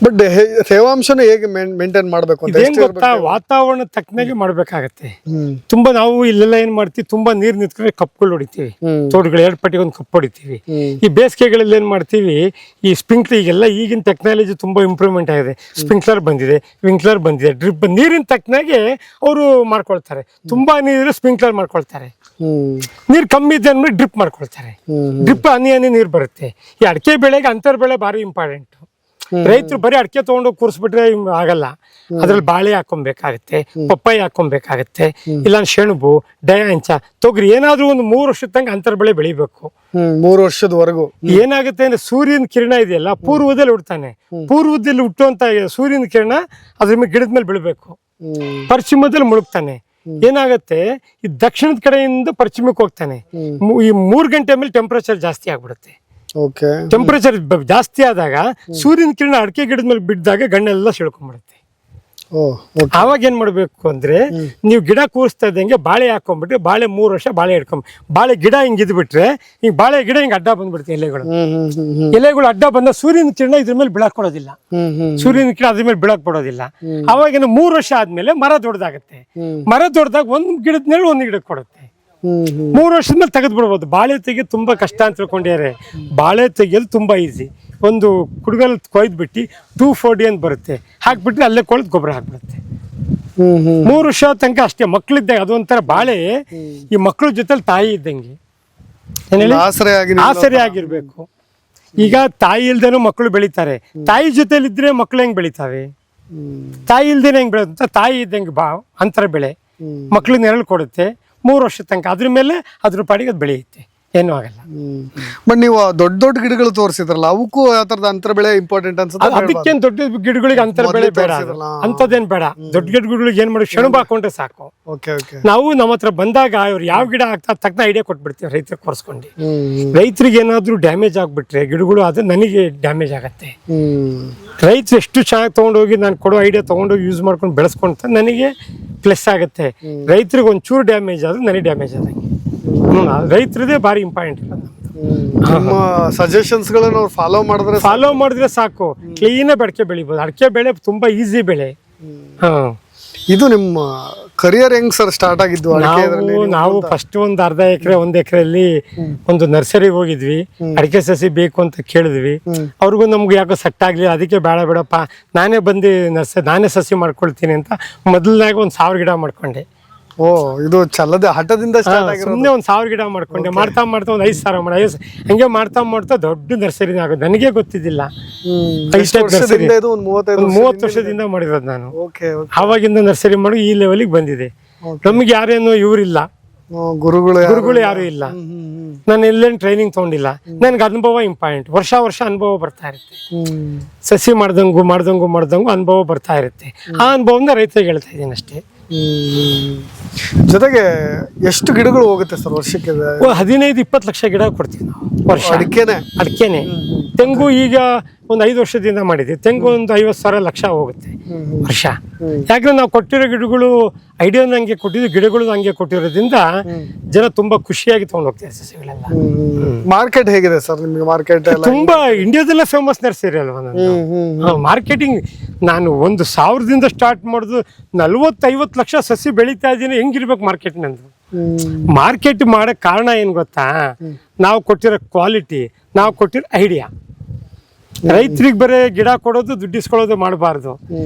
But ತೇವಾಂಶನ ಹೇಗೆ maintain ಮಾಡ್ಬೇಕು ಅಂತ ಇದೇನ್ ಗೊತ್ತಾ, ವಾತಾವರಣ ತಕ್ಕನಾಗೆ ಮಾಡ್ಬೇಕಾಗತ್ತೆ. ತುಂಬಾ ನಾವು ಇಲ್ಲೆಲ್ಲ ಏನ್ ಮಾಡ್ತೀವಿ, ತುಂಬಾ ನೀರ್ ನಿಂತ್ಕೊಂಡ್ರೆ ಕಪ್ಗಳು ಹೊಡಿತೀವಿ, ತೋಟಗಳು 2 ಪಟ್ಟಿಗೆ ಒಂದು ಕಪ್ ಹೊಡಿತೀವಿ. ಈ ಬೇಸಿಗೆಗಳಲ್ಲಿ ಏನ್ ಮಾಡ್ತೀವಿ, ಈ ಸ್ಪ್ರಿಂಕ್ಲರ್, ಈಗೆಲ್ಲ ಈಗಿನ ಟೆಕ್ನಾಲಜಿ ತುಂಬಾ ಇಂಪ್ರೂವ್ಮೆಂಟ್ ಆಗಿದೆ. ಸ್ಪ್ರಿಂಕ್ಲರ್ ಬಂದಿದೆ, ವಿಂಕ್ಲರ್ ಬಂದಿದೆ, ಡ್ರಿಪ್, ನೀರಿನ ತಕ್ಕನಾಗೆ ಅವರು ಮಾಡ್ಕೊಳ್ತಾರೆ. ತುಂಬಾ ನೀರು ಸ್ಪ್ರಿಂಕ್ಲರ್ ಮಾಡ್ಕೊಳ್ತಾರೆ, ನೀರ್ ಕಮ್ಮಿ ಇದೆ ಅಂದ್ರೆ ಡ್ರಿಪ್ ಮಾಡ್ಕೊಳ್ತಾರೆ. ಡ್ರಿಪ್ ಹನಿ ನೀರ್ ಬರುತ್ತೆ. ಈ ಅಡಿಕೆ ಬೆಳೆಗೆ ಅಂತರ್ ಬೆಳೆ ಭಾರಿ ಇಂಪಾರ್ಟೆಂಟ್. ರೈತರು ಬರೀ ಅಡಿಕೆ ತಗೊಂಡೋಗಿ ಕೂರಿಸ್ಬಿಟ್ರೆ ಆಗಲ್ಲ. ಅದ್ರಲ್ಲಿ ಬಾಳೆ ಹಾಕೊಬೇಕಾಗತ್ತೆ, ಪಪ್ಪಾಯಿ ಹಾಕೊಬೇಕಾಗತ್ತೆ, ಇಲ್ಲ ಸೆಣಬು, ಡಯಾಂಚ, ತೊಗರಿ, ಏನಾದ್ರೂ ಒಂದು 3 ವರ್ಷದ ತನಕ ಅಂತರ್ ಬೆಳೆ ಬೆಳಿಬೇಕು. 3 ವರ್ಷದವರೆಗೂ ಏನಾಗುತ್ತೆ ಅಂದ್ರೆ ಸೂರ್ಯನ ಕಿರಣ ಇದೆಯಲ್ಲ, ಪೂರ್ವದಲ್ಲಿ ಹುಡ್ತಾನೆ. ಪೂರ್ವದಲ್ಲಿ ಹುಟ್ಟುವಂತ ಸೂರ್ಯನ ಕಿರಣ ಅದ್ರ ಮೇಲೆ ಗಿಡದ ಮೇಲೆ ಬೀಳ್ಬೇಕು. ಪಶ್ಚಿಮದಲ್ಲಿ ಮುಳುಗ್ತಾನೆ. ಏನಾಗುತ್ತೆ, ಈ ದಕ್ಷಿಣದ ಕಡೆಯಿಂದ ಪಶ್ಚಿಮಕ್ಕೆ ಹೋಗ್ತಾನೆ. ಈ 3 ಗಂಟೆ ಮೇಲೆ ಟೆಂಪರೇಚರ್ ಜಾಸ್ತಿ ಆಗ್ಬಿಡುತ್ತೆ. ಟೆಂಪರೇಚರ್ ಜಾಸ್ತಿ ಆದಾಗ ಸೂರ್ಯನ ಕಿರಣ ಅಡಿಕೆ ಗಿಡದ ಮೇಲೆ ಬಿದ್ದಾಗ ಗಣ್ಣೆಲ್ಲ ಸೆಳ್ಕೊಂಡ್ಬಿಡುತ್ತೆ. ಆವಾಗ ಏನ್ ಮಾಡ್ಬೇಕು ಅಂದ್ರೆ, ನೀವು ಗಿಡ ಕೂರಿಸ್ತಾ ಇದ್ದಂಗೆ ಬಾಳೆ ಹಾಕೊಂಡ್ಬಿಟ್ರೆ, ಬಾಳೆ 3 ವರ್ಷ ಬಾಳೆ ಹಿಡ್ಕೊಂಡ್, ಬಾಳೆ ಗಿಡ ಹಿಂಗ್ ಇದ್ಬಿಟ್ರೆ ಈಗ ಬಾಳೆ ಗಿಡ ಹಿಂಗ್ ಅಡ್ಡ ಬಂದ್ಬಿಡುತ್ತೆ. ಎಲೆಗಳು ಅಡ್ಡ ಬಂದ ಸೂರ್ಯನ ಕಿರಣ ಇದ್ರ ಮೇಲೆ ಬೀಳಕ್ ಕೊಡೋದಿಲ್ಲ. ಸೂರ್ಯನ ಕಿರಣ ಅದ್ರ ಮೇಲೆ ಬೀಳಕ್ ಕೊಡೋದಿಲ್ಲ. ಅವಾಗ 3 ವರ್ಷ ಆದ್ಮೇಲೆ ಮರ ದೊಡ್ಡದಾಗತ್ತೆ. ಮರ ದೊಡ್ಡದಾಗ ಒಂದ್ ಗಿಡದ ಮೇಲೆ ಒಂದ್ ಗಿಡಕ್ಕೆ ಕೊಡುತ್ತೆ. 3 ವರ್ಷದ ಮೇಲೆ ತೆಗೆದು ಬಿಡ್ಬೋದು. ಬಾಳೆ ತೆಗೆದು ತುಂಬಾ ಕಷ್ಟ ಅಂತ ತಿಳ್ಕೊಂಡಿದ್ದಾರೆ. ಬಾಳೆ ತೆಗೆಯೋದು ತುಂಬಾ ಈಸಿ. ಒಂದು ಕುಡುಗಲ್ ಕೊಯ್ದ್ಬಿಟ್ಟು 2,4-D ಅಂತ ಬರುತ್ತೆ, ಹಾಕ್ಬಿಟ್ರೆ ಅಲ್ಲೇ ಕೊಳೆದು ಗೊಬ್ಬರ ಹಾಕ್ಬಿಡುತ್ತೆ. 3 ವರ್ಷ ತನಕ ಅಷ್ಟೇ. ಮಕ್ಳಿದ್ದಾಗ ಅದೊಂಥರ ಬಾಳೆ ಈ ಮಕ್ಳ ಜೊತೆಲಿ ತಾಯಿ ಇದ್ದಂಗೆ, ಆಸರೆ ಆಗಿರ್ಬೇಕು. ಈಗ ತಾಯಿ ಇಲ್ದೇನೂ ಮಕ್ಕಳು ಬೆಳಿತಾರೆ. ತಾಯಿ ಜೊತೆಲಿ ಇದ್ರೆ ಮಕ್ಳು ಹೆಂಗ್ ಬೆಳಿತಾವೆ? ತಾಯಿ ಇಲ್ದೇನೆ ಹೆಂಗ್ ಬೆಳೆದ? ತಾಯಿ ಇದ್ದಂಗೆ ಅಂತರ ಬೆಳೆ ಮಕ್ಳು ನೆರಳು ಕೊಡುತ್ತೆ 3 ವರ್ಷದ ತನಕ. ಅದ್ರ ಮೇಲೆ ಅದ್ರ ಪಾಡಿಗೆ ಅದು ಬೆಳೆಯುತ್ತೆ, ಏನೂ ಆಗಲ್ಲ. ಬಟ್ ನೀವು ದೊಡ್ಡ ದೊಡ್ಡ ಗಿಡಗಳು ತೋರಿಸಿದ್ರಲ್ಲ, ಅವಕ್ಕೂ ಯಾವ ತರದ ಅಂತರ ಬೆಳೆ ಇಂಪಾರ್ಟೆಂಟ್ ಅನ್ಸುತ್ತೆ? ಅದಕ್ಕೇನ್ ದೊಡ್ಡ ಗಿಡಗಳಿಗೆ ಅಂತರ ಬೆಳೆ ಬೇಡ, ಅಂತದೇನ್ ಬೇಡ. ದೊಡ್ಡ ಗಿಡಗಳಿಗೆ ಏನ್ ಮಾಡಿ, ಸೆಣಬು ಹಾಕೊಂಡ್ರೆ ಸಾಕು. ನಾವು ನಮ್ಮ ಹತ್ರ ಬಂದಾಗ ಅವ್ರು ಯಾವ ಗಿಡ ಆಗ್ತಾ ತಕ್ಕ ಐಡಿಯಾ ಕೊಟ್ಬಿಡ್ತೀವಿ ರೈತರಿಗೆ ಕೊರ್ಸ್ಕೊಂಡು. ರೈತರಿಗೆ ಏನಾದ್ರು ಡ್ಯಾಮೇಜ್ ಆಗ್ಬಿಟ್ರೆ ಗಿಡಗಳು, ಅದು ನನಗೆ ಡ್ಯಾಮೇಜ್ ಆಗತ್ತೆ. ರೈತರು ಎಷ್ಟು ಚೆನ್ನಾಗಿ ತಗೊಂಡೋಗಿ ನಾನು ಕೊಡೋ ಐಡಿಯಾ ತಗೊಂಡೋಗಿ ಯೂಸ್ ಮಾಡ್ಕೊಂಡು ಬೆಳೆಸ್ಕೊಂತ ನನಗೆ ಪ್ಲಸ್ ಆಗುತ್ತೆ. ರೈತರಿಗೆ ಒಂಚೂರು ಡ್ಯಾಮೇಜ್ ಆದ್ರೆ ನನಗೆ ಡ್ಯಾಮೇಜ್ ಆದಂಗೆ. ರೈತರದೇ ಭಾರಿ ಇಂಪಾರ್ಟೆಂಟ್ ಇಲ್ಲ. ನಮ್ಮ ಸಜೆಷನ್ಸ್ ಗಳನ್ನ ಫಾಲೋ ಮಾಡಿದ್ರೆ ಸಾಕು, ಕ್ಲೀನ್ ಅಡಿಕೆ ಬೆಳಿಬೋದು. ಅಡಿಕೆ ಬೆಳೆ ತುಂಬಾ ಈಸಿ ಬೆಳೆ. ಇದು ನಿಮ್ಮ ಕರಿಯರ್ ಹೆಂಗ್ ಸರ್ ಸ್ಟಾರ್ಟ್ ಆಗಿದ್ದು? ನಾವು ಫಸ್ಟ್ ಒಂದು ಅರ್ಧ ಎಕರೆ 1 ಎಕರೆಯಲ್ಲಿ ಒಂದು ನರ್ಸರಿಗೆ ಹೋಗಿದ್ವಿ. ಅಡಿಕೆ ಸಸಿ ಬೇಕು ಅಂತ ಕೇಳಿದ್ವಿ. ಅವ್ರಿಗೂ ನಮ್ಗೆ ಯಾಕೋ ಸೆಟ್ ಆಗ್ಲಿಲ್ಲ. ಅದಕ್ಕೆ ಬೇಡಪ್ಪ, ನಾನೇ ಬಂದು ನಾನೇ ಸಸಿ ಮಾಡ್ಕೊಳ್ತೀನಿ ಅಂತ ಮೊದಲನಾಗ 1,000 ಗಿಡ ಮಾಡ್ಕೊಂಡೆ. ಇದು ಚಲ್ಲದೆ ಹಠದಿಂದ ಸುಮ್ಮನೆ 1,000 ಗಿಡ ಮಾಡ್ಕೊಂಡೆ. ಮಾಡ್ತಾ ಒಂದು 5,000 ಮಾಡಿ ಹಂಗೆ ಮಾಡ್ತಾ ದೊಡ್ಡ ನರ್ಸರಿ ಆಗೋದು. ನನಗೆ ಗೊತ್ತಿದ್ದಿಲ್ಲ. 30 ವರ್ಷದಿಂದ ಮಾಡಿರೋದು ನಾನು. ಆವಾಗಿಂದ ನರ್ಸರಿ ಮಾಡಿ ಈ ಲೆವೆಲ್ಗೆ ಬಂದಿದೆ. ನಮ್ಗೆ ಯಾರೇನು ಇವರಿಲ್ಲ, ಗುರುಗಳು ಯಾರು ಇಲ್ಲ. ನಾನು ಎಲ್ಲೇನು ಟ್ರೈನಿಂಗ್ ತಗೊಂಡಿಲ್ಲ. ನನ್ಗೆ ಅನುಭವ ಇಂಪಾರ್ಟೆಂಟ್. ವರ್ಷ ಅನುಭವ ಬರ್ತಾ ಇರುತ್ತೆ. ಸಸಿ ಮಾಡ್ದಂಗು ಅನುಭವ ಬರ್ತಾ ಇರುತ್ತೆ. ಆ ಅನುಭವನ ರೈತರಿಗೆ ಹೇಳ್ತಾ ಇದ್ದೀನಿ ಅಷ್ಟೇ. ಜೊತೆಗೆ ಎಷ್ಟು ಗಿಡಗಳು ಹೋಗುತ್ತೆ ಸರ್ ವರ್ಷಕ್ಕೆ? 15-20 ಲಕ್ಷ ಗಿಡ ಕೊಡ್ತೀವಿ ನಾವು ವರ್ಷ. ಅಡಿಕೆನೆ. ತೆಂಗು ಈಗ ಒಂದು 5 ವರ್ಷದಿಂದ ಮಾಡಿದ್ವಿ. ತೆಂಗು ಒಂದು 50,000 ಲಕ್ಷ ಹೋಗುತ್ತೆ ವರ್ಷ. ಯಾಕಂದ್ರೆ ನಾವು ಕೊಟ್ಟಿರೋ ಗಿಡಗಳು ಐಡಿಯಾನ ಹಂಗೆ ಕೊಟ್ಟಿದ್ವಿ, ಗಿಡಗಳು ಹಂಗೆ ಕೊಟ್ಟಿರೋದ್ರಿಂದ ಜನ ತುಂಬಾ ಖುಷಿಯಾಗಿ ತಗೊಂಡು ಹೋಗ್ತಾರೆ ಸಸಿಗಳೆಲ್ಲ. ಮಾರ್ಕೆಟ್ ಹೇಗಿದೆ ಸರ್ ನಿಮ್ಗೆ? ಮಾರ್ಕೆಟ್ ತುಂಬಾ ಇಂಡಿಯಾದಲ್ಲೇ ಫೇಮಸ್ ನರ್ಸರಿ ಅಲ್ವಾ ನಾನು. ಮಾರ್ಕೆಟಿಂಗ್ ನಾನು 1,000ದಿಂದ ಸ್ಟಾರ್ಟ್ ಮಾಡುದು 40-50 ಲಕ್ಷ ಸಸಿ ಬೆಳೀತಾ ಇದ್ದೀನಿ. ಹೆಂಗಿರ್ಬೇಕು ಮಾರ್ಕೆಟ್ ನಂದು? ಮಾರ್ಕೆಟ್ ಮಾಡಕ್ ಕಾರಣ ಏನ್ ಗೊತ್ತಾ? ನಾವು ಕೊಟ್ಟಿರೋ ಕ್ವಾಲಿಟಿ, ನಾವು ಕೊಟ್ಟಿರೋ ಐಡಿಯಾ. ರೈತರಿಗೆ ಬರೀ ಗಿಡ ಕೊಡೋದು, ದುಡ್ಡಿಸ್ಕೊಳ್ಳೋದು ಮಾಡಬಾರ್ದು.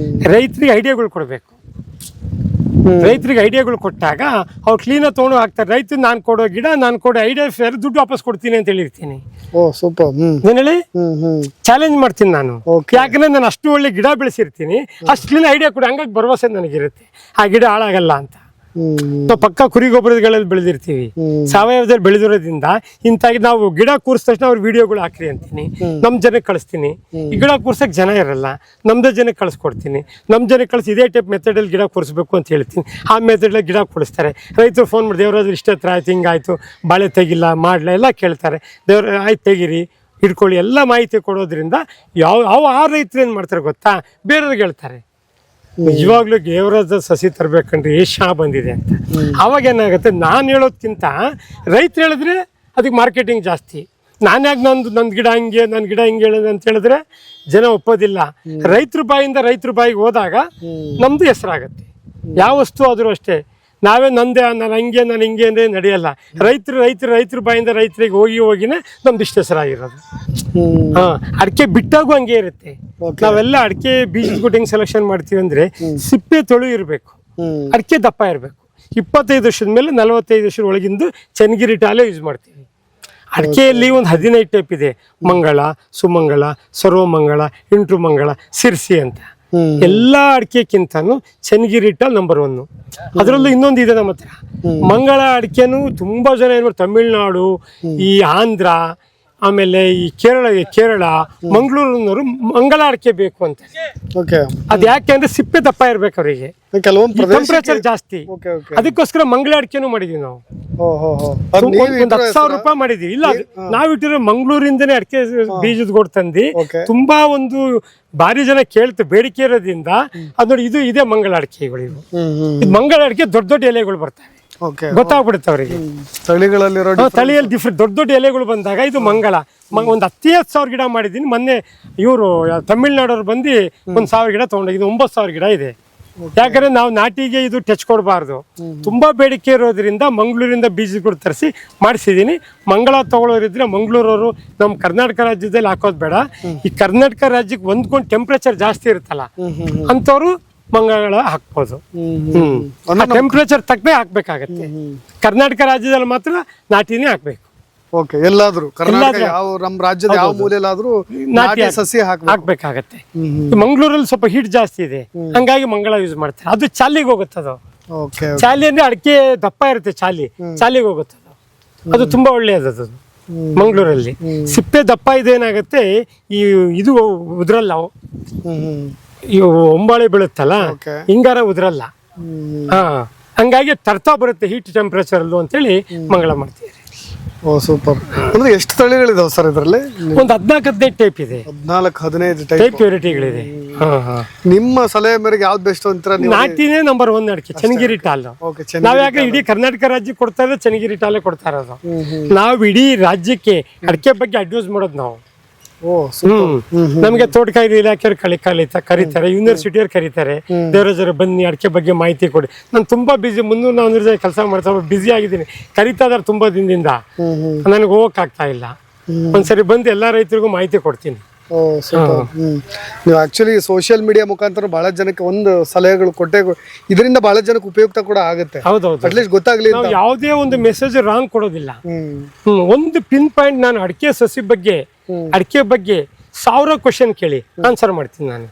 ರೈತರಿಗೆ ಐಡಿಯಾಗಳು ಕೊಡ್ಬೇಕು. ರೈತರಿಗೆ ಐಡಿಯಾಗಳು ಕೊಟ್ಟಾಗ ಅವ್ರು ಕ್ಲೀನಾಗಿ ತೊಗೊಂಡು ಹಾಕ್ತಾರೆ. ರೈತರು ನಾನು ಕೊಡೋ ಗಿಡ, ನಾನು ಕೊಡೋ ಐಡಿಯಾ ಫೇರ್ ದುಡ್ಡು ವಾಪಸ್ ಕೊಡ್ತೀನಿ ಅಂತ ಹೇಳಿರ್ತೀನಿ. ಏನ್ ಹೇಳಿ, ಚಾಲೆಂಜ್ ಮಾಡ್ತೀನಿ ನಾನು. ಯಾಕಂದ್ರೆ ನಾನು ಅಷ್ಟು ಒಳ್ಳೆ ಗಿಡ ಬೆಳೆಸಿರ್ತೀನಿ, ಅಷ್ಟು ಕ್ಲೀನ್ ಐಡಿಯಾ ಕೊಡಿ, ಹಂಗಾಗಿ ಭರವಸೆ ನನಗಿರುತ್ತೆ ಆ ಗಿಡ ಹಾಳಾಗಲ್ಲ ಅಂತ. ಪಕ್ಕ ಕುರಿ ಗೊಬ್ಬರಗಳಲ್ಲಿ ಬೆಳೆದಿರ್ತೀವಿ, ಸಾವಯವದಲ್ಲಿ ಬೆಳೆದಿರೋದ್ರಿಂದ ಇಂತಾಗಿ ನಾವು ಗಿಡ ಕೂರಿಸಿದ ತಕ್ಷಣ ಅವ್ರ ವಿಡಿಯೋಗಳು ಹಾಕ್ರಿ ಅಂತೀನಿ. ನಮ್ ಜನಕ್ಕೆ ಕಳಿಸ್ತೀನಿ. ಈ ಗಿಡ ಕೂರ್ಸಕ್ ಜನ ಇರಲ್ಲ, ನಮ್ದೇ ಜನಕ್ಕೆ ಕಳಿಸ್ಕೊಡ್ತೀನಿ. ನಮ್ ಜನಕ್ಕೆ ಕಳಿಸಿ ಇದೇ ಟೈಪ್ ಮೆಥಡಲ್ಲಿ ಗಿಡ ಕೂರಿಸ್ಬೇಕು ಅಂತ ಹೇಳ್ತೀನಿ. ಆ ಮೆಥಡಲ್ಲಿ ಗಿಡ ಕೊಡಿಸ್ತಾರೆ. ರೈತರು ಫೋನ್ ಮಾಡಿ, ದೇವರಾದ್ರು ಇಷ್ಟ ಹತ್ರ ಆಯ್ತು, ಹಿಂಗಾಯ್ತು, ಬಾಳೆ ತೆಗಿಲ್ಲ, ಮಾಡ್ಲ ಎಲ್ಲ ಕೇಳ್ತಾರೆ. ದೇವ್ರ ಆಯ್ತು ತೆಗಿರಿ, ಹಿಡ್ಕೊಳ್ಳಿ, ಎಲ್ಲ ಮಾಹಿತಿ ಕೊಡೋದ್ರಿಂದ ಆ ರೈತರು ಏನ್ ಮಾಡ್ತಾರೆ ಗೊತ್ತಾ, ಬೇರೆಯವ್ರಿಗೆ ಹೇಳ್ತಾರೆ ನಿಜವಾಗ್ಲೂ ದೇವರಾಜ ಸಸಿ ತರ್ಬೇಕಂದ್ರೆ ಎಷ್ಟು ಬಂದಿದೆ ಅಂತ. ಅವಾಗ ಏನಾಗುತ್ತೆ, ನಾನು ಹೇಳೋದ್ಕಿಂತ ರೈತರು ಹೇಳಿದ್ರೆ ಅದಕ್ಕೆ ಮಾರ್ಕೆಟಿಂಗ್ ಜಾಸ್ತಿ. ನಾನು ಯಾಕೆ ನಂದು ಗಿಡ ಹಿಂಗೆ, ನನ್ನ ಗಿಡ ಹಿಂಗೆ ಹೇಳಿದೆ ಅಂತ ಹೇಳಿದ್ರೆ ಜನ ಒಪ್ಪೋದಿಲ್ಲ. ರೈತರ ಬಾಯಿಂದ ರೈತರ ಬಾಯಿಗೆ ಹೋದಾಗ ನಮ್ದು ಹೆಸರಾಗತ್ತೆ. ಯಾವ ವಸ್ತು ಆದ್ರೂ ಅಷ್ಟೇ, ನಾವೇ ನಂದೆ ನಾನು ಹಂಗೆ ನಾನು ಹಿಂಗೆ ಅಂದ್ರೆ ನಡೆಯಲ್ಲ. ರೈತರ ಬಾಯಿಂದ ರೈತರಿಗೆ ಹೋಗಿನೇ ನಮ್ದು ಇಷ್ಟ ಹೆಸರಾಗಿರೋದು. ಹಾ, ಅಡಿಕೆ ಬಿಟ್ಟಾಗೂ ಹಂಗೆ ಇರುತ್ತೆ. ನಾವೆಲ್ಲ ಅಡಿಕೆ ಬೀಜದ ಗುಡ್ ಹೆಂಗ್ ಸೆಲೆಕ್ಷನ್ ಮಾಡ್ತೀವಿ ಅಂದ್ರೆ ಸಿಪ್ಪೆ ತೊಳು ಇರಬೇಕು, ಅಡಿಕೆ ದಪ್ಪ ಇರಬೇಕು. 25 ವರ್ಷದ ಮೇಲೆ 45 ವರ್ಷದ ಒಳಗಿಂದು ಚನ್ನಗಿರಿ ಟಾಲೆ ಯೂಸ್ ಮಾಡ್ತೀವಿ. ಅಡಿಕೆಯಲ್ಲಿ ಒಂದು 15 ಟೈಪ್ ಇದೆ. ಮಂಗಳ, ಸುಮಂಗಳ, ಸರ್ವಮಂಗಳ, ಇಂಟ್ರುಮಂಗಳ, ಸಿರ್ಸಿ ಅಂತ. ಎಲ್ಲಾ ಅಡಿಕೆಕ್ಕಿಂತನೂ ಚನ್ನಗಿರಿ ಟಾಲ್ ನಂಬರ್ 1. ಅದರಲ್ಲೂ ಇನ್ನೊಂದು ಇದೆ ನಮ್ಮ ಹತ್ರ. ಮಂಗಳ ಅಡಿಕೆನು ತುಂಬಾ ಜನ ಏನ್ ಮಾಡ್ತಾರೆ, ತಮಿಳ್ನಾಡು, ಈ ಆಂಧ್ರ, ಆಮೇಲೆ ಈ ಕೇರಳ ಮಂಗಳೂರಿನವರು ಮಂಗಳ ಅಡಿಕೆ ಬೇಕು ಅಂತ. ಅದ್ ಯಾಕೆ ಅಂದ್ರೆ ಸಿಪ್ಪೆ ದಪ್ಪ ಇರ್ಬೇಕು ಅವರಿಗೆ, ಟೆಂಪರೇಚರ್ ಜಾಸ್ತಿ. ಅದಕ್ಕೋಸ್ಕರ ಮಂಗಳ ಅಡಿಕೆನೂ ಮಾಡಿದೀವಿ ನಾವು. ಒಂದು 10,000 ರೂಪಾಯಿ ಮಾಡಿದೀವಿ. ಇಲ್ಲ, ನಾವಿಟ್ಟಿರೋ ಮಂಗಳೂರಿಂದನೇ ಅಡಿಕೆ ಬೀಜದ ಗೋಡ್ ತಂದು ತುಂಬಾ ಒಂದು ಭಾರಿ ಜನ ಬೇಡಿಕೆ ಇರೋದ್ರಿಂದ ಅದ್ ನೋಡಿ, ಇದೇ ಮಂಗಳ ಅಡಿಕೆಗಳು. ಇದು ಮಂಗಳ ಅಡಿಕೆ ದೊಡ್ಡ ದೊಡ್ಡ ಎಲೆಗಳು ಬರ್ತವೆ, ಗೊತ್ತಾಗ್ಬಿಡುತ್ತೆ ಅವರಿಗೆ. ತಳಿಯಲ್ಲಿ ಡಿಫ್ರೆಂಟ್ ದೊಡ್ಡ ಎಲೆಗಳು ಬಂದಾಗ ಇದು ಮಂಗಳ. ಒಂದು 10,000 ಗಿಡ ಮಾಡಿದೀನಿ. ಮೊನ್ನೆ ಇವರು ತಮಿಳ್ನಾಡವ್ರು ಬಂದು 1,000 ಗಿಡ ತಗೊಂಡೋಗಿದ್ದು. 9,000 ಗಿಡ ಇದೆ. ಯಾಕಂದ್ರೆ ನಾವು ನಾಟಿಗೆ ಇದು ಟಚ್ ಕೊಡಬಾರ್ದು. ತುಂಬಾ ಬೇಡಿಕೆ ಇರೋದ್ರಿಂದ ಮಂಗಳೂರಿಂದ ಬೀಜಗಳು ತರಿಸಿ ಮಾಡಿಸಿದೀನಿ. ಮಂಗಳ ತಗೊಳ್ಳೋರಿದ್ರೆ ಮಂಗಳೂರವರು ನಮ್ಮ ಕರ್ನಾಟಕ ರಾಜ್ಯದಲ್ಲಿ ಹಾಕೋದು ಬೇಡ. ಈ ಕರ್ನಾಟಕ ರಾಜ್ಯಕ್ಕೆ ಹೊಂದ್ಕೊಂಡು ಟೆಂಪ್ರೇಚರ್ ಜಾಸ್ತಿ ಇರುತ್ತಲ್ಲ ಅಂತವ್ರು ಮಂಗಳ ಹಾಕ್ಬೋದು. ಟೆಂಪರೇಚರ್ ತಕ್ಕನೆ ಹಾಕ್ಬೇಕಾಗತ್ತೆ. ಕರ್ನಾಟಕ ರಾಜ್ಯದಲ್ಲಿ ಮಾತ್ರ ನಾಟಿನೇ ಹಾಕ್ಬೇಕು. ಎಲ್ಲಾದ್ರೂ ನಮ್ಮ ರಾಜ್ಯದ ಯಾವ ಮೂಲೆಯಲ್ಲಾದ್ರೂ ನಾಟಿ ಸಸಿ ಹಾಕ್ಬೇಕಾಗತ್ತೆ. ಮಂಗಳೂರಲ್ಲಿ ಸ್ವಲ್ಪ ಹೀಟ್ ಜಾಸ್ತಿ ಇದೆ, ಹಂಗಾಗಿ ಮಂಗಳ ಯೂಸ್ ಮಾಡ್ತಾರೆ. ಅದು ಚಾಲಿಗೆ ಹೋಗುತ್ತದು. ಚಾಲಿ ಅಂದ್ರೆ ಅಡಿಕೆ ದಪ್ಪ ಇರುತ್ತೆ, ಚಾಲಿಗೆ ಹೋಗುತ್ತದು. ಅದು ತುಂಬಾ ಒಳ್ಳೆಯದು. ಮಂಗಳೂರಲ್ಲಿ ಸಿಪ್ಪೆ ದಪ್ಪ ಇದೇನಾಗತ್ತೆ, ಇದು ಉದ್ರಲ್ಲ. ಇವು ಒಂಬಾಳೆ ಬೀಳುತ್ತಲ್ಲ, ಹಿಂಗಾರ ಉದ್ರಲ್ಲ. ಹಂಗಾಗಿ ತರ್ತಾ ಬರುತ್ತೆ ಹೀಟ್ ಟೆಂಪರೇಚರ್ ಅಲ್ಲೂ ಅಂತೇಳಿ ಮಂಗಳ ಮಾಡ್ತೀವಿ. ಸೂಪರ್. ಅಂದ್ರೆ ಎಷ್ಟು ತಳಿಗಳಿದಾವೆ ಸರ್ ಇದರಲ್ಲಿ? ಒಂದು 14-15 ಟೈಪ್ ಇದೆ. 14-15 ಟೈಪ್ ವೆರೈಟಿಗಳಿದೆ. ನಿಮ್ಮ ಸಲಹೆ ಮೇರೆಗೆ ಯಾವ್ದು ಬೆಸ್ಟ್ ಅಂತೀರಾ? ನಾಟಿನೇ ನಂಬರ್ 1 ಅಡಿಕೆ ಚನ್ನಗಿರಿ ಟಾಲ್. ನಾವ್ ಯಾಕೆ ಇಡೀ ಕರ್ನಾಟಕ ರಾಜ್ಯಕ್ಕೆ ಕೊಡ್ತಾ ಇರೋದು ಚನ್ನಗಿರಿ ಟಾಲೆ ಕೊಡ್ತಾ ಇರೋದು. ನಾವ್ ಇಡೀ ರಾಜ್ಯಕ್ಕೆ ಅಡಿಕೆ ಬಗ್ಗೆ ಅಡ್ವೈಸ್ ಮಾಡೋದು ನಾವು. ನಮ್ಗೆ ತೋಟಗಾರಿಕೆ ಇಲಾಖೆಯವ್ರು ಕರೀತಾರೆ, ಯೂನಿವರ್ಸಿಟಿಯವ್ರು ಕರೀತಾರೆ, ದೇವರಾಜರು ಬನ್ನಿ ಅಡಿಕೆ ಬಗ್ಗೆ ಮಾಹಿತಿ ಕೊಡಿ. ನಾನು ತುಂಬಾ ಬಿಸಿ, 300-400 ಕೆಲಸ ಮಾಡ್ತಾ ಬಿಸಿ ಆಗಿದ್ದೀನಿ. ಕರೀತಾ ಇದಾರೆ ತುಂಬಾ ದಿನದಿಂದ, ನನಗೆ ಹೋಗಕ್ ಆಗ್ತಾ ಇಲ್ಲ. ಒಂದ್ಸರಿ ಬಂದು ಎಲ್ಲಾ ರೈತರಿಗೂ ಮಾಹಿತಿ ಕೊಡ್ತೀನಿ. ನೀವು ಆಕ್ಚುಲಿ ಸೋಷಿಯಲ್ ಮೀಡಿಯಾ ಮುಖಾಂತರ ಬಹಳ ಜನಕ್ಕೆ ಒಂದು ಸಲಹೆಗಳು ಕೊಟ್ಟೆ, ಇದರಿಂದ ಬಹಳ ಜನಕ್ಕೆ ಉಪಯುಕ್ತ ಕೂಡ ಆಗುತ್ತೆ. ಹೌದೌದು, ಅಟ್ಲೀಸ್ಟ್ ಗೊತ್ತಾಗ್ಲಿ. ನಾವು ಯಾವುದೇ ಒಂದು ಮೆಸೇಜ್ ರಾಂಗ್ ಕೊಡೋದಿಲ್ಲ. ಒಂದು ಪಿನ್ ಪಾಯಿಂಟ್, ನಾನು ಅಡಿಕೆ ಸಸಿ ಬಗ್ಗೆ, ಅಡಿಕೆ ಬಗ್ಗೆ 1000 ಕ್ವಶನ್ ಕೇಳಿ ಆನ್ಸರ್ ಮಾಡ್ತೀನಿ. ನಾನು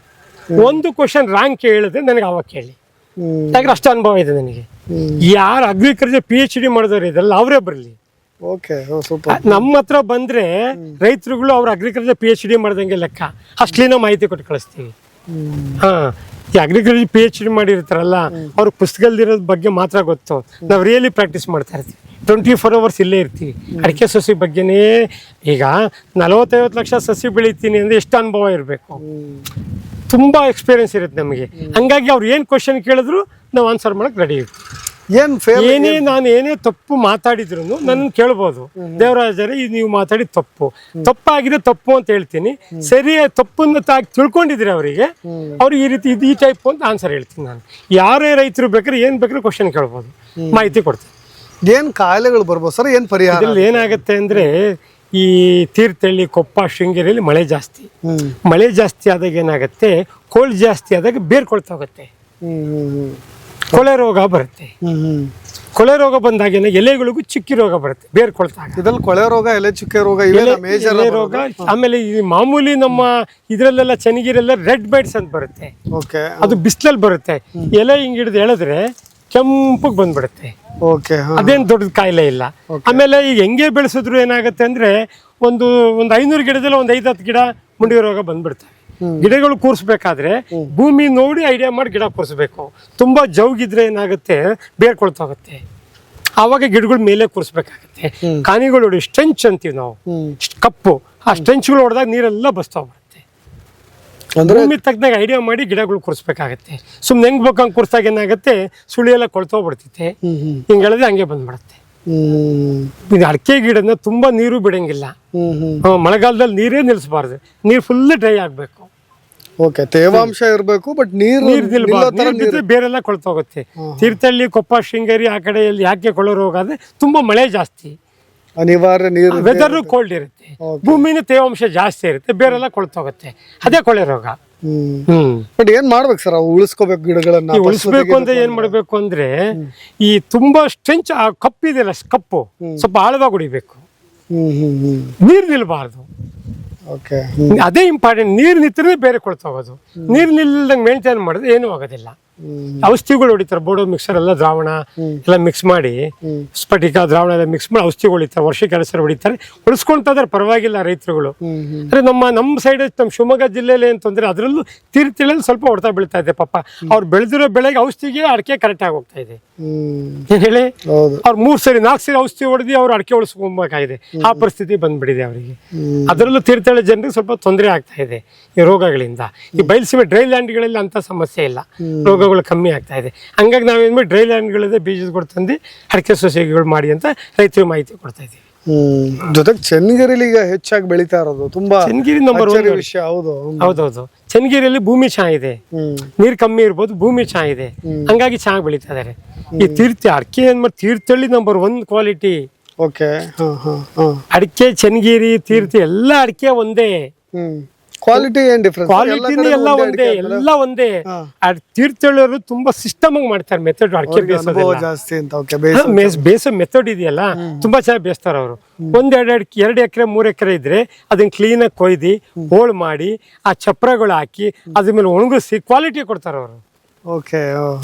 ಒಂದು ಕ್ವಶನ್ ರಾಂಗ್ ಕೇಳಿದ್ರೆ ನನಗೆ ಅವಾಗ ಕೇಳಿ, ಯಾಕಂದ್ರೆ ಅಷ್ಟು ಅನುಭವ ಇದೆ ನನಗೆ. ಯಾರು ಅಗ್ರಿಕಲ್ಚರ್ PhD ಮಾಡಿದವರು ಇದೆಲ್ಲ ಅವರೇ ಬರಲಿ. ನಮ್ಮ ಹತ್ರ ಬಂದ್ರೆ ರೈತರುಗಳು ಅವ್ರ ಅಗ್ರಿಕಲ್ಚರ್ PhD ಮಾಡ್ದಂಗೆ ಲೆಕ್ಕ, ಅಷ್ಟೇನೋ ಮಾಹಿತಿ ಕೊಟ್ಟು ಕಳಿಸ್ತೀವಿ. ಈ ಅಗ್ರಿಕಲ್ಚರ್ PhD ಮಾಡಿರ್ತಾರಲ್ಲ, ಅವ್ರ ಪುಸ್ತಕದಲ್ಲಿರೋದ್ ಬಗ್ಗೆ ಮಾತ್ರ ಗೊತ್ತು. ನಾವು ರಿಯಲಿ ಪ್ರಾಕ್ಟೀಸ್ ಮಾಡ್ತಾ ಇರ್ತೀವಿ. 24 hours ಇಲ್ಲೇ ಇರ್ತೀವಿ. ಅಡಿಕೆ ಸಸಿ ಬಗ್ಗೆನೇ ಈಗ 40-50 ಲಕ್ಷ ಸಸಿ ಬೆಳಿತೀನಿ ಅಂದ್ರೆ ಎಷ್ಟು ಅನುಭವ ಇರಬೇಕು, ತುಂಬಾ ಎಕ್ಸ್ಪೀರಿಯನ್ಸ್ ಇರುತ್ತೆ ನಮಗೆ. ಹಂಗಾಗಿ ಅವ್ರು ಏನ್ ಕ್ವಶನ್ ಕೇಳಿದ್ರು ನಾವು ಆನ್ಸರ್ ಮಾಡಕ್ ರೆಡಿ ಇರ್ತೀವಿ. ನಾನು ಏನೇ ತಪ್ಪು ಮಾತಾಡಿದ್ರು ನನ್ನ ಕೇಳ್ಬೋದು, ದೇವರಾಜರೇ ಇದು ನೀವು ಮಾತಾಡಿ ತಪ್ಪಾಗಿದೆ ತಪ್ಪು ಅಂತ ಹೇಳ್ತೀನಿ. ಸರಿ, ತಪ್ಪನ್ನು ತಿಳ್ಕೊಂಡಿದ್ರೆ ಅವರಿಗೆ ಈ ರೀತಿ ಈ ಟೈಪ್ ಅಂತ ಆನ್ಸರ್ ಹೇಳ್ತೀನಿ. ನಾನು ಯಾರೇ ರೈತರು ಬೇಕಾದ್ರೆ ಏನ್ ಬೇಕಾದ್ರೆ ಕ್ವಶನ್ ಕೇಳ್ಬೋದು, ಮಾಹಿತಿ ಕೊಡ್ತೀನಿ. ಏನ್ ಕಾಯಿಲೆಗಳು ಬರ್ಬೋದು ಸರ್, ಏನ್ ಪರಿಹಾರ? ಇದ್ರಲ್ಲಿ ಏನಾಗುತ್ತೆ ಅಂದ್ರೆ, ಈ ತೀರ್ಥಹಳ್ಳಿ, ಕೊಪ್ಪ, ಶೃಂಗೇರಿಯಲ್ಲಿ ಮಳೆ ಜಾಸ್ತಿ ಆದಾಗ ಏನಾಗುತ್ತೆ, ಕೋಲ್ಡ್ ಜಾಸ್ತಿ ಆದಾಗ ಬೇರ್ಕೊಳ್ತಾ ಹೋಗುತ್ತೆ, ಕೊಳೆ ರೋಗ ಬರುತ್ತೆ. ಕೊಳೆ ರೋಗ ಬಂದಾಗ ಎಲೆಗಳಿಗೂ ಚುಕ್ಕಿ ರೋಗ ಬರುತ್ತೆ ಬೇರ್ಕೊಳ್ತಾಗ. ಇದ್ರಲ್ಲಿ ಕೊಳೆ ರೋಗ, ಎಲೆ ಚುಕ್ಕೆ ರೋಗ, ಎಲೆ ರೋಗ. ಆಮೇಲೆ ಈ ಮಾಮೂಲಿ ನಮ್ಮ ಇದ್ರಲ್ಲೆಲ್ಲ ಚನ್ನಗಿರೆಲ್ಲ ರೆಡ್ ಬೈಟ್ಸ್ ಅಂತ ಬರುತ್ತೆ. ಅದು ಬಿಸಿಲಲ್ಲಿ ಬರುತ್ತೆ. ಎಲೆ ಹಿಂಗ್ ಹಿಡಿದು ಎಳೆದ್ರೆ ಕೆಂಪಗೆ ಬಂದ್ಬಿಡುತ್ತೆ. ಅದೇನು ದೊಡ್ಡ ಕಾಯಿಲೆ ಇಲ್ಲ. ಆಮೇಲೆ ಈಗ ಹೆಂಗೆ ಬೆಳೆಸಿದ್ರು ಏನಾಗುತ್ತೆ ಅಂದ್ರೆ, ಒಂದು 500 ಗಿಡದಲ್ಲಿ ಒಂದು 5-10 ಗಿಡ ಮುಂಡಿ ರೋಗ ಬಂದ್ಬಿಡ್ತವೆ. ಗಿಡಗಳು ಕೂರಿಸ್ಬೇಕಾದ್ರೆ ಭೂಮಿ ನೋಡಿ ಐಡಿಯಾ ಮಾಡಿ ಗಿಡ ಕೂರಿಸ್ಬೇಕು. ತುಂಬಾ ಜೌಗಿದ್ರೆ ಏನಾಗುತ್ತೆ, ಬೇರ್ಕೊಳ್ತಾ ಹೋಗುತ್ತೆ. ಆವಾಗ ಗಿಡಗಳ ಮೇಲೆ ಕೂರಿಸ್ಬೇಕಾಗತ್ತೆ. ಕಾನಿಗಳು ನೋಡಿ, ಸ್ಟೆಂಚ್ ಅಂತೀವಿ ನಾವು, ಕಪ್ಪು. ಆ ಸ್ಟೆಂಚ್ಗಳು ಹೊಡೆದಾಗ ನೀರೆಲ್ಲ ಬಸ್ತಾ ಹೋಗ್ಬಿಡುತ್ತೆ. ಭೂಮಿ ತಕ್ಕನಾಗ ಐಡಿಯಾ ಮಾಡಿ ಗಿಡಗಳು ಕೂರಿಸ್ಬೇಕಾಗತ್ತೆ. ಸುಮ್ನೆ ಹೆಂಗ್ ಬೇಕಂಗ್ ಕೂರಿಸ್ದಾಗ ಏನಾಗುತ್ತೆ, ಸುಳಿ ಎಲ್ಲ ಕೊಳ್ತೋಗ್ಬಿಡ್ತೈತೆ. ಹಿಂಗ್ ಹೇಳಿದ್ರೆ ಹಂಗೆ ಬಂದ್ಬಿಡತ್ತೆ. ಇದು ಅಡಿಕೆ ಗಿಡನ ತುಂಬಾ ನೀರು ಬಿಡಂಗಿಲ್ಲ. ಮಳೆಗಾಲದಲ್ಲಿ ನೀರೇ ನಿಲ್ಲಿಸಬಾರ್ದು, ನೀರು ಫುಲ್ ಡ್ರೈ ಆಗ್ಬೇಕು. ಓಕೆ, ತೇವಾಂಶ ಇರಬೇಕು, ಬಟ್ ನೀರು ನೀರ್ ನಿಲ್ಬಾರ್ದು. ನೀರ್ ನಿಂತ್ರೆ ಬೇರೆಲ್ಲ ಕೊಳ್ತೋಗುತ್ತೆ. ತೀರ್ಥಹಳ್ಳಿ, ಕೊಪ್ಪ, ಶೃಂಗೇರಿ ಆ ಕಡೆಯಲ್ಲಿ ಯಾಕೆ ಕೊಳೋ ರೋಗ ಅಂದ್ರೆ ತುಂಬಾ ಮಳೆ ಜಾಸ್ತಿ, ಅನಿವಾರ್ಯ ನೀರು ವೆದರ್ ಕೋಲ್ಡ್ ಇರುತ್ತೆ, ಭೂಮಿನ ತೇವಾಂಶ ಜಾಸ್ತಿ ಇರುತ್ತೆ, ಬೇರೆಲ್ಲ ಕೊಳ್ತೋಗುತ್ತೆ. ಅದೇ ಕೊಳೆ ರೋಗ. ಬಟ್ ಏನ್ ಮಾಡ್ಬೇಕು ಸರ್ ಅವು ಉಳಿಸ್ಕೋಬೇಕು ಗಿಡಗಳನ್ನ? ಉಳಿಸ್ಬೇಕು ಅಂದ್ರೆ ಏನ್ ಮಾಡ್ಬೇಕು ಅಂದ್ರೆ ಈ ತುಂಬಾ ಸ್ಟ್ರೆಂಚ್ ಆ ಕಪ್ಪು ಇದೆಯಲ್ಲ, ಕಪ್ಪು ಸ್ವಲ್ಪ ಆಳವಾಗಿ ಹೊಡಿಬೇಕು, ನೀರ್ ನಿಲ್ಬಾರ್ದು. ಓಕೆ, ಅದೇ ಇಂಪಾರ್ಟೆಂಟ್. ನೀರ್ ನಿಂತರೆ ಬೇರೆ ಕೊಳ್ತೋಗೋದು. ನೀರ್ ನಿಲ್ಲದಂಗೆ ಮೇಂಟೈನ್ ಮಾಡಿದ್ರೆ ಏನೂ ಆಗೋದಿಲ್ಲ. ಔಷಧಿಗಳು ಹೊಡಿತಾರೆ, ಬೋಡೋ ಮಿಕ್ಸರ್ ಎಲ್ಲ ದ್ರಾವಣ ಎಲ್ಲ ಮಿಕ್ಸ್ ಮಾಡಿ, ಸ್ಫಟಿಕ ದ್ರಾವಣ ಎಲ್ಲ ಮಿಕ್ಸ್ ಮಾಡಿ ಔಷಧಿಗಳು ಹೊಡಿತಾರೆ, ವರ್ಷಕ್ಕೆ 2 ಸಲ ಹೊಡಿತಾರೆ. ಉಳಿಸ್ಕೊಂತಾದ್ರೆ ಪರವಾಗಿಲ್ಲ ರೈತರುಗಳು. ಅಂದ್ರೆ ನಮ್ಮ ಸೈಡ್ ನಮ್ಮ ಶಿವಮೊಗ್ಗ ಜಿಲ್ಲೆಯಲ್ಲಿ ಏನ್ ತೊಂದ್ರೆ, ಅದರಲ್ಲೂ ತೀರ್ಥಹಳ್ಳಿಯಲ್ಲಿ ಸ್ವಲ್ಪ ಹೊಡ್ತಾ ಬೀಳ್ತಾ ಇದೆ ಪಾಪ. ಅವ್ರು ಬೆಳೆದಿರೋ ಬೆಳೆಗೆ ಔಷಧಿಗೆ ಅಡಿಕೆ ಕರೆಕ್ಟ್ ಆಗಿ ಹೋಗ್ತಾ ಇದೆ. ಏನ್ ಹೇಳಿ, ಅವ್ರು 3 ಸರಿ 4 ಸರಿ ಔಷಧಿ ಹೊಡೆದು ಅವ್ರು ಅಡಿಕೆ ಉಳಿಸ್ಕೊಬೇಕಾಗಿದೆ. ಆ ಪರಿಸ್ಥಿತಿ ಬಂದ್ಬಿಟ್ಟಿದೆ ಅವರಿಗೆ. ಅದರಲ್ಲೂ ತೀರ್ಥಹಳ್ಳಿ ಜನರಿಗೆ ಸ್ವಲ್ಪ ತೊಂದರೆ ಆಗ್ತಾ ಇದೆ ಈ ರೋಗಗಳಿಂದ. ಈ ಬಯಲುಸೀಮೆ ಡ್ರೈ ಲ್ಯಾಂಡ್ಗಳಲ್ಲಿ ಅಂತ ಸಮಸ್ಯೆ ಇಲ್ಲ, ರೋಗಗಳು ಕಮ್ಮಿ ಆಗ್ತಾ ಇದೆ. ಹಂಗಾಗಿ ನಾವೇನ್ ಮಾಡಿ ಡ್ರೈ ಲ್ಯಾಂಡ್ಗಳಲ್ಲೇ ಬೀಜಗಳು ತಂದು ಅಡಿಕೆ ಸೊಸೈಟಿಗಳು ಮಾಡಿ ಅಂತ ರೈತರಿಗೆ ಮಾಹಿತಿ ಕೊಡ್ತಾ ಇದೀವಿ. ಜೊತೆಗೆ ಚನ್ನಗಿರಿಲಿ ಈಗ ಹೆಚ್ಚಾಗಿ ಬೆಳೀತಾ ಇರೋದು ತುಂಬಾ ಚನ್ನಗಿರಿ ನಂಬರ್ 1 ವಿಷಯ. ಹೌದೌದು, ಚನ್ನಗಿರಿಯಲ್ಲಿ ಭೂಮಿ ಚೆನ್ನಾಗಿದೆ, ನೀರ್ ಕಮ್ಮಿ ಇರ್ಬೋದು, ಭೂಮಿ ಚೆನ್ನಾಗಿದೆ, ಹಂಗಾಗಿ ಚೆನ್ನಾಗಿ ಬೆಳೀತಾ ಇದಾರೆ. ಈ ಅಡಿಕೆ ಏನ್ ಮಾಡಿ ತೀರ್ಥಹಳ್ಳಿ ನಂಬರ್ 1 ಕ್ವಾಲಿಟಿ. ಓಕೆ, ಅಡಿಕೆ ಚನ್ನಗಿರಿ ತೀರ್ಥ ಎಲ್ಲ ಅಡಿಕೆ ಒಂದೇ, ಕ್ವಾಲಿಟಿ ಏನ್ ಡಿಫರೆನ್ಸ್? ಕ್ವಾಲಿಟಿನೇ ಎಲ್ಲ ಒಂದೇ, ಎಲ್ಲ ಒಂದೇ. ತೀರ್ಥಹಳ್ಳಿಯವರು ತುಂಬಾ ಸಿಸ್ಟಮ್ ಆಗಿ ಮಾಡ್ತಾರೆ ಮೆಥಡ್. ಅಡಿಕೆ ಜಾಸ್ತಿ ಅಂತ ಬೇಸೋ ಮೆಥಡ್ ಇದೆಯಲ್ಲ, ತುಂಬಾ ಚೆನ್ನಾಗಿ ಬೇಯಿಸ್ತಾರ ಅವರು. 1-2 ಎಕರೆ 3 ಎಕರೆ ಇದ್ರೆ ಅದನ್ನ ಕ್ಲೀನ್ ಆಗಿ ಕೊಯ್ದು ಹೋಳು ಮಾಡಿ ಆ ಚಪ್ರಗಳು ಹಾಕಿ ಅದ್ರ ಮೇಲೆ ಒಣಗಿಸಿ ಕ್ವಾಲಿಟಿ ಕೊಡ್ತಾರ ಅವರು. ಓಕೆ,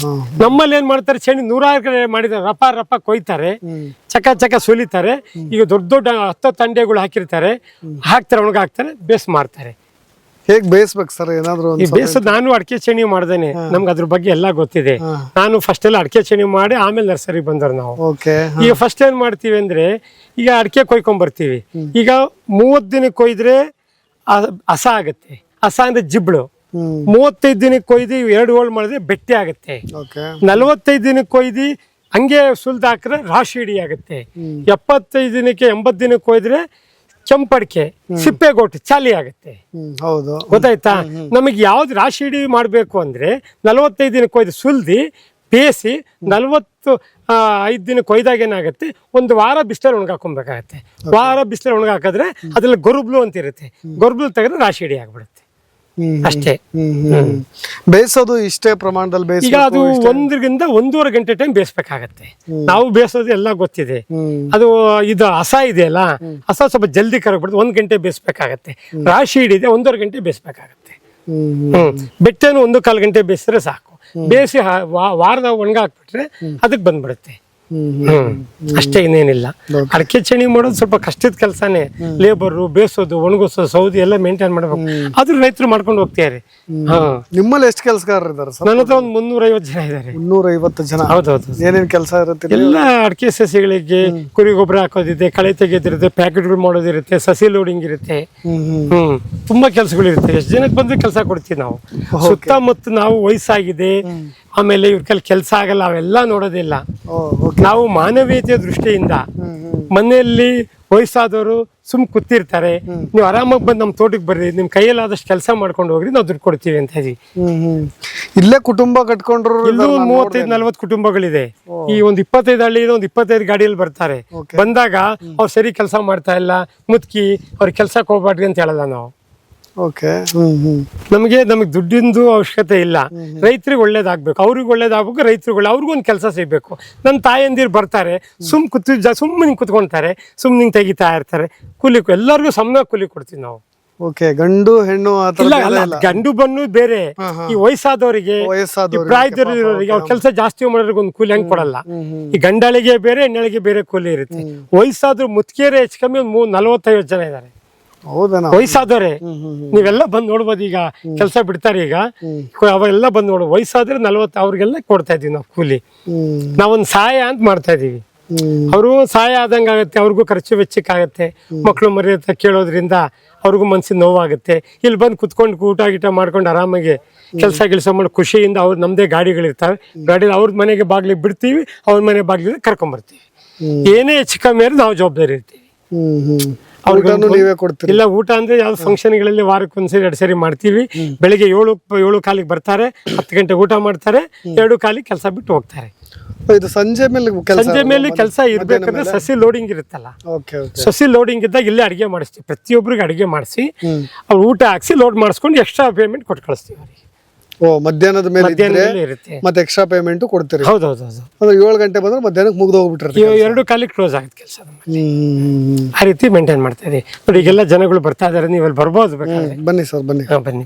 ನಮ್ಮಲ್ಲಿ ಏನ್ ಮಾಡ್ತಾರೆ, ಚಂಡಿ 100 ಎಕರೆ ಮಾಡಿದ್ರೆ ರಪ್ಪ ಕೊಯ್ತಾರೆ, ಚಕ ಸುಲಿತಾರೆ. ಈಗ ದೊಡ್ಡ 10 ತಂಡೆಗಳು ಹಾಕಿರ್ತಾರೆ, ಒಣಗಾಕ್ತಾರೆ, ಬೇಸ್ ಮಾಡ್ತಾರೆ. ಹೇಗ್ ಬೇಯಿಸ್ಬೇಕು ಸರ್? ಏನಾದ್ರು ಈ ಬೇಸದ್ ನಾನು ಅಡಿಕೆ ಚೇಣಿ ಮಾಡ್ದೇನೆ, ನಮ್ಗೆ ಅದ್ರ ಬಗ್ಗೆ ಎಲ್ಲ ಗೊತ್ತಿದೆ. ನಾನು ಫಸ್ಟ್ ಎಲ್ಲ ಅಡಿಕೆ ಚೇಣಿ ಮಾಡಿ ಆಮೇಲೆ ನರ್ಸರಿ ಬಂದವ್ರು ನಾವು. ಈಗ ಫಸ್ಟ್ ಏನ್ ಮಾಡ್ತೀವಿ ಅಂದ್ರೆ, ಈಗ ಅಡಿಕೆ ಕೊಯ್ಕೊಂಡ್ ಬರ್ತೀವಿ. ಈಗ 30 ದಿನಕ್ಕೆ ಕೊಯ್ದ್ರೆ ಹಸ ಆಗುತ್ತೆ. ಹಸ ಅಂದ್ರೆ ಜಿಬ್ಳು. 35 ದಿನಕ್ಕೆ ಕೊಯ್ದು 2 ಹೋಳು ಮಾಡಿದ್ರೆ ಬೆಟ್ಟಿ ಆಗುತ್ತೆ. 45 ದಿನಕ್ಕೆ ಕೊಯ್ದು ಹಂಗೆ ಸುಲ್ದು ಹಾಕಿದ್ರೆ ರಾಶಿ ಹಿಡಿ ಆಗುತ್ತೆ. 75 ದಿನಕ್ಕೆ 80 ದಿನಕ್ಕೆ ಕೊಯ್ದ್ರೆ ಕೆಂಪಡಿಕೆ ಸಿಪ್ಪೆಗೋಟು ಚಾಲಿ ಆಗುತ್ತೆ. ಹೌದು, ಗೊತ್ತಾಯ್ತಾ? ನಮಗೆ ಯಾವ್ದು ರಾಶಿ ಹಿಡಿ ಮಾಡ್ಬೇಕು ಅಂದ್ರೆ 45 ದಿನಕ್ಕೆ ಕೊಯ್ದು ಸುಲ್ದಿ ಬೇಯಿಸಿ 45 ದಿನಕ್ಕೆ ಕೊಯ್ದಾಗ ಏನಾಗುತ್ತೆ, 1 ವಾರ ಬಿಸಿಲಲ್ಲಿ ಒಣಗಾಕೊಬೇಕಾಗತ್ತೆ. ವಾರ ಬಿಸಿಲಲ್ಲಿ ಒಣಗಾಕಿದ್ರೆ ಅದ್ರಲ್ಲಿ ಗೊರುಬ್ಲು ಅಂತ ಇರುತ್ತೆ, ಗೊರುಬ್ಲು ತೆಗೆದ್ರೆ ರಾಶಿ ಹಿಡಿ ಆಗ್ಬಿಡುತ್ತೆ ಅಷ್ಟೇ. ಬೇಯಿಸೋದು ಇಷ್ಟೇ ಪ್ರಮಾಣದಲ್ಲಿ ಈಗ ಅದು 1 ರಿಂದ 1.5 ಗಂಟೆ ಟೈಮ್ ಬೇಯಿಸ್ಬೇಕಾಗತ್ತೆ. ನಾವು ಬೇಯಿಸೋದು ಎಲ್ಲ ಗೊತ್ತಿದೆ. ಅದು ಇದು ಹಸ ಇದೆಯಲ್ಲ, ಹಸ ಸ್ವಲ್ಪ ಜಲ್ದಿ ಕರಗ್ಬಿಡುತ್ತೆ, 1 ಗಂಟೆ ಬೇಯಿಸ್ಬೇಕಾಗತ್ತೆ. ರಾಶಿ ಹಿಡಿದೆ 1.5 ಗಂಟೆ ಬೇಯಿಸ್ಬೇಕಾಗತ್ತೆ. ಬೆಟ್ಟನು 1-1/4 ಗಂಟೆ ಬೇಯಿಸಿದ್ರೆ ಸಾಕು. ಬೇಯಿಸಿ ವಾರದಾಗ ಒಣಗಾಕ್ಬಿಟ್ರೆ ಅದಕ್ಕೆ ಬಂದ್ಬಿಡುತ್ತೆ. ಅಷ್ಟೇ, ಇನ್ನೇನಿಲ್ಲ. ಅಡಿಕೆ ಚೇಣಿ ಮಾಡೋದು ಸ್ವಲ್ಪ ಕಷ್ಟದ ಕೆಲಸನೇ. ಲೇಬರು, ಬೇಯಿಸೋದು, ಒಣಗಿಸೋದು, ಸೌದಿ ಎಲ್ಲ ಮೇಂಟೈನ್ ಮಾಡ್ಬೇಕು. ಆದ್ರೂ ರೈತರು ಮಾಡ್ಕೊಂಡು ಹೋಗ್ತಾರೆ. ನಿಮ್ಮಲ್ಲಿ ಎಷ್ಟು ಕೆಲಸಗಾರರು ಇದಾರೆ ಸರ್? ನನ್ನ ಹತ್ರ ಒಂದು 350 ಜನ ಇದ್ದಾರೆ. 350 ಜನ? ಹೌದೌದು. ಏನೇನ್ ಕೆಲಸ ಇರುತ್ತೆ? ಎಲ್ಲ ಅಡಿಕೆ ಸಸಿಗಳಿಗೆ ಕುರಿ ಗೊಬ್ಬರ ಹಾಕೋದಿದೆ, ಕಳೆ ತೆಗೆದಿರುತ್ತೆ, ಪ್ಯಾಕೆಟ್ಗಳು ಮಾಡೋದಿರುತ್ತೆ, ಸಸಿ ಲೋಡಿಂಗ್ ಇರುತ್ತೆ. ತುಂಬಾ ಕೆಲಸಗಳು ಇರುತ್ತೆ. ಎಷ್ಟು ಜನಕ್ಕೆ ಬಂದ್ರೆ ಕೆಲಸ ಕೊಡ್ತೀವಿ ನಾವು. ಸುತ್ತಮುತ್ತ ನಾವು ವಯಸ್ಸಾಗಿದೆ, ಆಮೇಲೆ ಇವ್ರ ಕೈಲಿ ಕೆಲಸ ಆಗಲ್ಲ, ಅವೆಲ್ಲ ನೋಡೋದಿಲ್ಲ. ನಾವು ಮಾನವೀಯತೆಯ ದೃಷ್ಟಿಯಿಂದ ಮನೆಯಲ್ಲಿ ವಯಸ್ಸಾದವರು ಕೂತಿರ್ತಾರೆ, ನೀವು ಆರಾಮಾಗಿ ಬಂದು ನಮ್ಮ ತೋಟಕ್ಕೆ ಬರ್ರಿ, ನಿಮ್ ಕೈಯಲ್ಲಾದಷ್ಟು ಕೆಲಸ ಮಾಡ್ಕೊಂಡು ಹೋಗ್ರಿ, ನಾವು ದುಡ್ಡು ಕೊಡ್ತೀವಿ ಅಂತ ಇದೀವಿ. ಇಲ್ಲೇ ಕುಟುಂಬ ಕಟ್ಕೊಂಡ್ರು ಇಲ್ಲೂ 35-40 ಕುಟುಂಬಗಳಿದೆ. ಈ ಒಂದು 25 ಹಳ್ಳಿ ಇದೆ, ಒಂದು 25 ಗಾಡಿಯಲ್ಲಿ ಬರ್ತಾರೆ. ಬಂದಾಗ ಅವ್ರು ಸರಿ ಕೆಲಸ ಮಾಡ್ತಾ ಇಲ್ಲ, ಮುತ್ಕಿ ಅವ್ರಿಗೆ ಕೆಲ್ಸಕ್ಕೆ ಹೋಗ್ಬಾರ್ದು ಅಂತ ಹೇಳಲ್ಲ ನಾವು. ನಮಗೆ ದುಡ್ಡಿಂದು ಅವಶ್ಯಕತೆ ಇಲ್ಲ. ರೈತರಿಗೆ ಒಳ್ಳೇದಾಗ್ಬೇಕು, ಅವ್ರಿಗೆ ಒಳ್ಳೇದಾಗ್ಬೇಕು, ರೈತರುಗಳು ಅವ್ರಿಗೂ ಒಂದು ಕೆಲಸ ಸಿಗ್ಬೇಕು. ನನ್ನ ತಾಯಂದಿರು ಬರ್ತಾರೆ, ಸುಮ್ಮನೆ ಕುತ್ಕೊಂತಾರೆ, ಸುಮ್ಮನೆ ತೆಗಿತಾ ಇರ್ತಾರೆ. ಕೂಲಿ ಎಲ್ಲರಿಗೂ ಸಮ ಕೂಲಿ ಕೊಡ್ತೀವಿ ನಾವು. ಗಂಡು ಹೆಣ್ಣು ಗಂಡು ಬಣ್ಣು ಬೇರೆ. ಈ ವಯಸ್ಸಾದವರಿಗೆ, ಪ್ರಾಯದವರಿಗೆ ಅವ್ರ ಕೆಲಸ ಜಾಸ್ತಿ ಮಾಡೋರಿಗೆ ಒಂದು ಕೂಲಿ ಹಂಗೆ ಕೊಡಲ್ಲ. ಈ ಗಂಡಳಿಗೆ ಬೇರೆ, ಹೆಣ್ಣಳಿಗೆ ಬೇರೆ ಕೂಲಿ ಇರುತ್ತೆ. ವಯಸ್ಸಾದ್ರು ಮುತ್ಕೇರೆ ಹೆಚ್ಚು ಕಮ್ಮಿ 40-50 ಜನ ಇದ್ದಾರೆ ವಯಸ್ಸಾದವ್ರೆ. ನೀವೆಲ್ಲ ಬಂದ್ ನೋಡ್ಬೋದು. ಈಗ ಕೆಲಸ ಬಿಡ್ತಾರೆ, ಈಗ ಅವೆಲ್ಲ ಬಂದ್ ನೋಡು. ವಯಸ್ಸಾದ್ರೆ 40 ಅವ್ರಿಗೆಲ್ಲ ಕೊಡ್ತಾ ಇದೀವಿ ನಾವು ಕೂಲಿ. ನಾವೊಂದು ಸಹಾಯ ಅಂತ ಮಾಡ್ತಾ ಇದೀವಿ. ಅವರು ಸಹಾಯ ಆದಂಗ ಆಗತ್ತೆ, ಅವ್ರಿಗೂ ಖರ್ಚು ವೆಚ್ಚಕ್ಕಾಗತ್ತೆ. ಮಕ್ಳು ಮರಿ ಅಂತ ಕೇಳೋದ್ರಿಂದ ಅವ್ರಿಗೂ ಮನ್ಸಿನ ನೋವಾಗುತ್ತೆ. ಇಲ್ಲಿ ಬಂದು ಕುತ್ಕೊಂಡು ಊಟ ಗೀಟ ಮಾಡ್ಕೊಂಡು ಆರಾಮಾಗಿ ಕೆಲಸ ಮಾಡಿ ಖುಷಿಯಿಂದ ಅವ್ರು ನಮ್ದೇ ಗಾಡಿಗಳಿರ್ತಾವೆ, ಗಾಡಿ ಅವ್ರ ಮನೆಗೆ ಬಾಗ್ಲಿಗೆ ಬಿಡ್ತೀವಿ, ಅವ್ರ ಮನೆ ಬಾಗ್ಲಿಗೆ ಕರ್ಕೊಂಡ್ ಬರ್ತೀವಿ. ಏನೇ ಹೆಚ್ಚು ಕಮ್ಮಿ ನಾವು ಜವಾಬ್ದಾರಿ ಇರ್ತೀವಿ. ಊಟನೂ ನೀವೇ ಕೊಡ್ತೀರಿ? ಇಲ್ಲ, ಊಟ ಅಂದ್ರೆ ಯಾವ್ದು ಫಂಕ್ಷನ್ಗಳಲ್ಲಿ ವಾರಕ್ಕೆ ಒಂದ್ಸರಿ 2 ಸರಿ ಮಾಡ್ತೀವಿ. ಬೆಳಿಗ್ಗೆ 7 ಬರ್ತಾರೆ, 10 ಗಂಟೆ ಊಟ ಮಾಡ್ತಾರೆ, 2 ಕೆಲಸ ಬಿಟ್ಟು ಹೋಗ್ತಾರೆ. ಇದು ಸಂಜೆ ಮೇಲೆ ಸಂಜೆ ಮೇಲೆ ಕೆಲಸ ಇರ್ಬೇಕಂದ್ರೆ ಸಸಿ ಲೋಡಿಂಗ್ ಇರುತ್ತಲ್ಲ, ಓಕೆ ಓಕೆ. ಸಸಿ ಲೋಡಿಂಗ್ ಇದ್ದಾಗ ಇಲ್ಲೇ ಅಡಿಗೆ ಮಾಡಿಸ್ತೀವಿ. ಪ್ರತಿಯೊಬ್ಬರಿಗೆ ಅಡಿಗೆ ಮಾಡಿಸಿ ಅವ್ರು ಊಟ ಹಾಕ್ಸಿ ಲೋಡ್ ಮಾಡಿಸ್ಕೊಂಡು ಎಕ್ಸ್ಟ್ರಾ ಪೇಮೆಂಟ್ ಕೊಟ್ಟು ಕಳಿಸ್ತೀವಿ ಅವ್ರಿಗೆ. ಓ, ಮಧ್ಯಾಹ್ನದ ಮೇಲೆ ಇದ್ರೆ ಮಧ್ಯಾಹ್ನದಲ್ಲಿ ಇರುತ್ತೆ. ಮತ್ತೆ ಎಕ್ಸ್ಟ್ರಾ ಪೇಮೆಂಟ್ ಕೊಡ್ತೀರಿ? ಹೌದೌದು. ಅಂದ್ರೆ 7 ಗಂಟೆ ಬಂದ್ರೆ ಮಧ್ಯಾಹ್ನಕ್ಕೆ ಮುಗ್ದು ಹೋಗ್ಬಿಟ್ರೆ 2 ಕ್ಲೋಸ್ ಆಗುತ್ತೆ ಕೆಲಸ. ಆ ರೀತಿ ಮೇಂಟೈನ್ ಮಾಡ್ತಾ ಇದೀವಿ ನೋಡಿ. ಈಗೆಲ್ಲ ಜನಗಳು ಬರ್ತಾ ಇದಾರೆ, ನೀವು ಅಲ್ಲಿ ಬರ್ಬೋದು ಬೇಕಾದ್ರೆ. ಬನ್ನಿ ಸರ್, ಬನ್ನಿ. ಬನ್ನಿ.